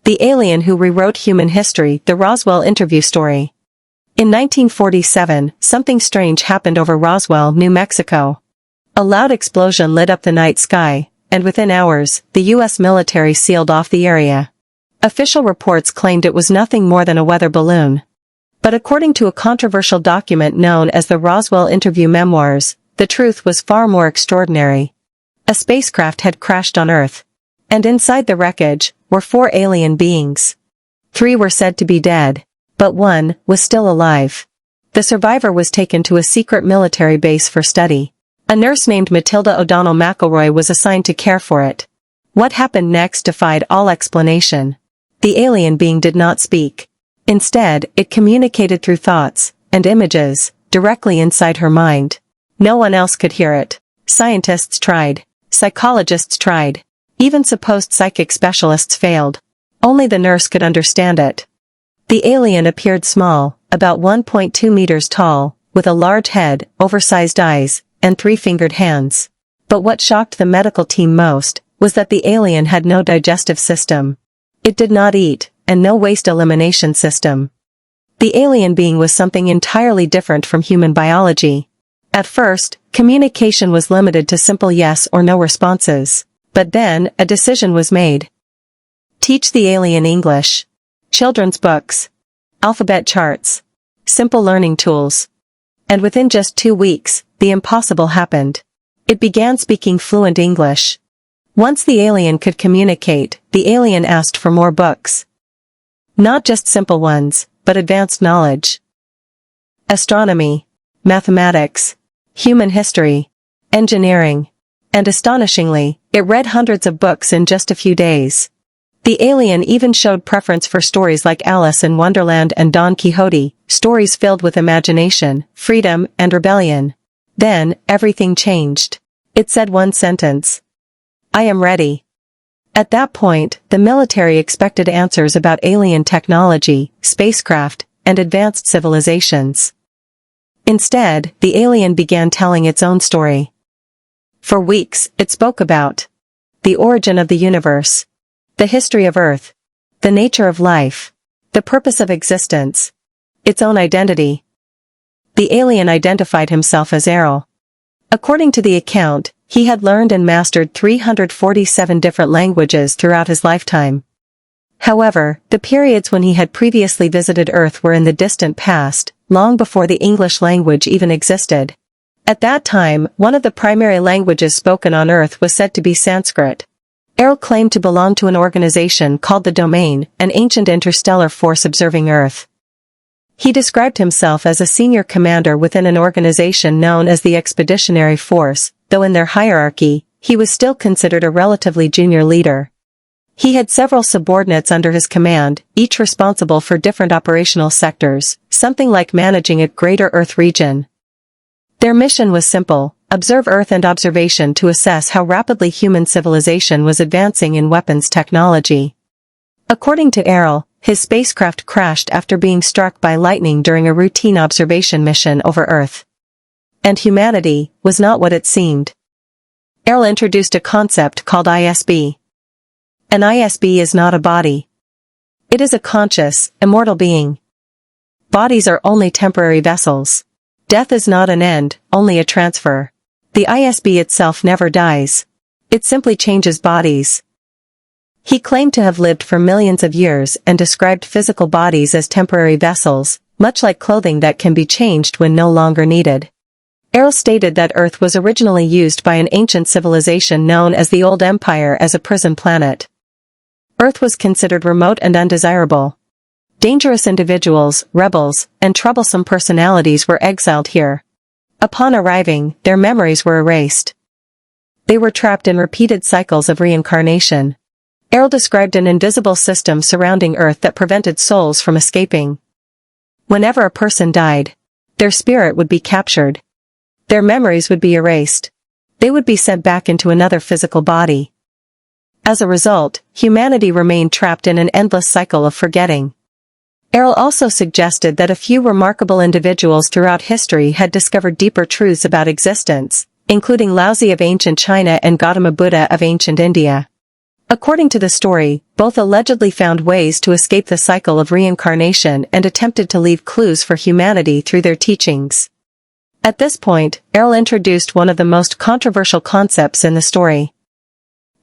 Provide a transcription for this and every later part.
The alien who rewrote human history, the Roswell Interview story. In 1947, something strange happened over Roswell, New Mexico. A loud explosion lit up the night sky, and within hours, the U.S. military sealed off the area. Official reports claimed it was nothing more than a weather balloon. But according to a controversial document known as the Roswell Interview Memoirs, the truth was far more extraordinary. A spacecraft had crashed on Earth. And inside the wreckage were 4 alien beings. 3 were said to be dead, but 1 was still alive. The survivor was taken to a secret military base for study. A nurse named Matilda O'Donnell McElroy was assigned to care for it. What happened next defied all explanation. The alien being did not speak. Instead, it communicated through thoughts and images directly inside her mind. No one else could hear it. Scientists tried. Psychologists tried. Even supposed psychic specialists failed. Only the nurse could understand it. The alien appeared small, about 1.2 meters tall, with a large head, oversized eyes, and 3-fingered hands. But what shocked the medical team most was that the alien had no digestive system. It did not eat, and no waste elimination system. The alien being was something entirely different from human biology. At first, communication was limited to simple yes or no responses. But then, a decision was made. Teach the alien English. Children's books. Alphabet charts. Simple learning tools. And within just 2 weeks, the impossible happened. It began speaking fluent English. Once the alien could communicate, the alien asked for more books. Not just simple ones, but advanced knowledge. Astronomy. Mathematics. Human history. Engineering. And astonishingly, it read hundreds of books in just a few days. The alien even showed preference for stories like Alice in Wonderland and Don Quixote, stories filled with imagination, freedom, and rebellion. Then, everything changed. It said one sentence. I am ready. At that point, the military expected answers about alien technology, spacecraft, and advanced civilizations. Instead, the alien began telling its own story. For weeks, it spoke about the origin of the universe, the history of Earth, the nature of life, the purpose of existence, its own identity. The alien identified himself as Errol. According to the account, he had learned and mastered 347 different languages throughout his lifetime. However, the periods when he had previously visited Earth were in the distant past, long before the English language even existed. At that time, one of the primary languages spoken on Earth was said to be Sanskrit. Errol claimed to belong to an organization called the Domain, an ancient interstellar force observing Earth. He described himself as a senior commander within an organization known as the Expeditionary Force, though in their hierarchy, he was still considered a relatively junior leader. He had several subordinates under his command, each responsible for different operational sectors, something like managing a greater Earth region. Their mission was simple: observe Earth and observation to assess how rapidly human civilization was advancing in weapons technology. According to Errol, his spacecraft crashed after being struck by lightning during a routine observation mission over Earth. And humanity was not what it seemed. Errol introduced a concept called ISB. An ISB is not a body. It is a conscious, immortal being. Bodies are only temporary vessels. Death is not an end, only a transfer. The ISB itself never dies. It simply changes bodies. He claimed to have lived for millions of years and described physical bodies as temporary vessels, much like clothing that can be changed when no longer needed. Errol stated that Earth was originally used by an ancient civilization known as the Old Empire as a prison planet. Earth was considered remote and undesirable. Dangerous individuals, rebels, and troublesome personalities were exiled here. Upon arriving, their memories were erased. They were trapped in repeated cycles of reincarnation. Errol described an invisible system surrounding Earth that prevented souls from escaping. Whenever a person died, their spirit would be captured. Their memories would be erased. They would be sent back into another physical body. As a result, humanity remained trapped in an endless cycle of forgetting. Errol also suggested that a few remarkable individuals throughout history had discovered deeper truths about existence, including Laozi of ancient China and Gautama Buddha of ancient India. According to the story, both allegedly found ways to escape the cycle of reincarnation and attempted to leave clues for humanity through their teachings. At this point, Errol introduced one of the most controversial concepts in the story.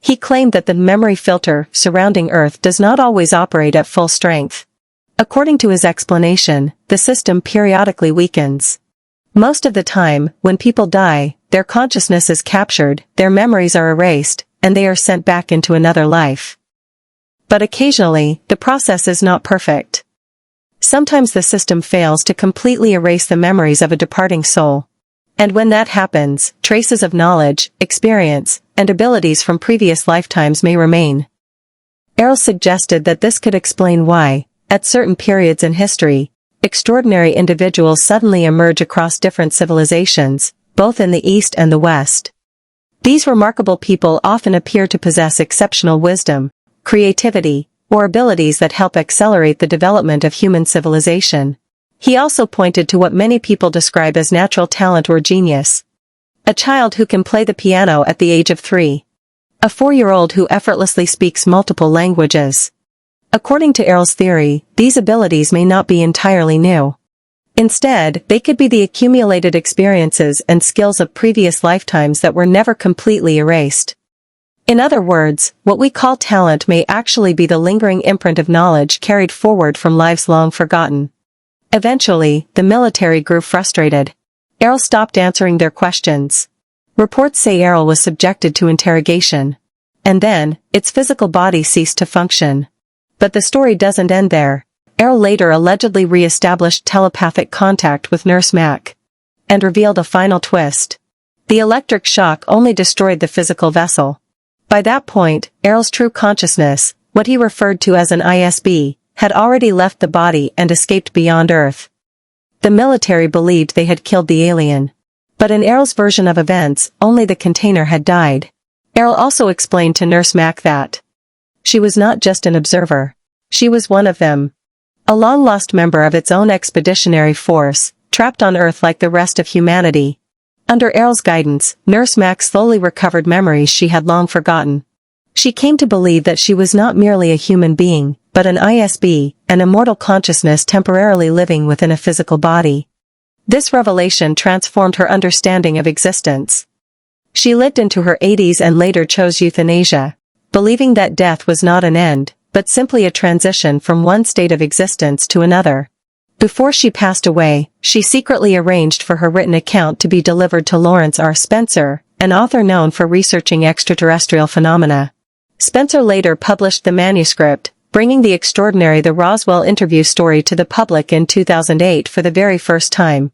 He claimed that the memory filter surrounding Earth does not always operate at full strength. According to his explanation, the system periodically weakens. Most of the time, when people die, their consciousness is captured, their memories are erased, and they are sent back into another life. But occasionally, the process is not perfect. Sometimes the system fails to completely erase the memories of a departing soul. And when that happens, traces of knowledge, experience, and abilities from previous lifetimes may remain. Errol suggested that this could explain why, at certain periods in history, extraordinary individuals suddenly emerge across different civilizations, both in the East and the West. These remarkable people often appear to possess exceptional wisdom, creativity, or abilities that help accelerate the development of human civilization. He also pointed to what many people describe as natural talent or genius. A child who can play the piano at the age of 3. A 4-year-old who effortlessly speaks multiple languages. According to Errol's theory, these abilities may not be entirely new. Instead, they could be the accumulated experiences and skills of previous lifetimes that were never completely erased. In other words, what we call talent may actually be the lingering imprint of knowledge carried forward from lives long forgotten. Eventually, the military grew frustrated. Errol stopped answering their questions. Reports say Errol was subjected to interrogation. And then, its physical body ceased to function. But the story doesn't end there. Errol later allegedly re-established telepathic contact with Nurse Mac. And revealed a final twist. The electric shock only destroyed the physical vessel. By that point, Errol's true consciousness, what he referred to as an ISB, had already left the body and escaped beyond Earth. The military believed they had killed the alien. But in Errol's version of events, only the container had died. Errol also explained to Nurse Mac that she was not just an observer. She was one of them. A long-lost member of its own expeditionary force, trapped on Earth like the rest of humanity. Under Errol's guidance, Nurse Mac slowly recovered memories she had long forgotten. She came to believe that she was not merely a human being, but an ISB, an immortal consciousness temporarily living within a physical body. This revelation transformed her understanding of existence. She lived into her 80s and later chose euthanasia, believing that death was not an end, but simply a transition from one state of existence to another. Before she passed away, she secretly arranged for her written account to be delivered to Lawrence R. Spencer, an author known for researching extraterrestrial phenomena. Spencer later published the manuscript, bringing the extraordinary The Roswell Interview story to the public in 2008 for the very first time.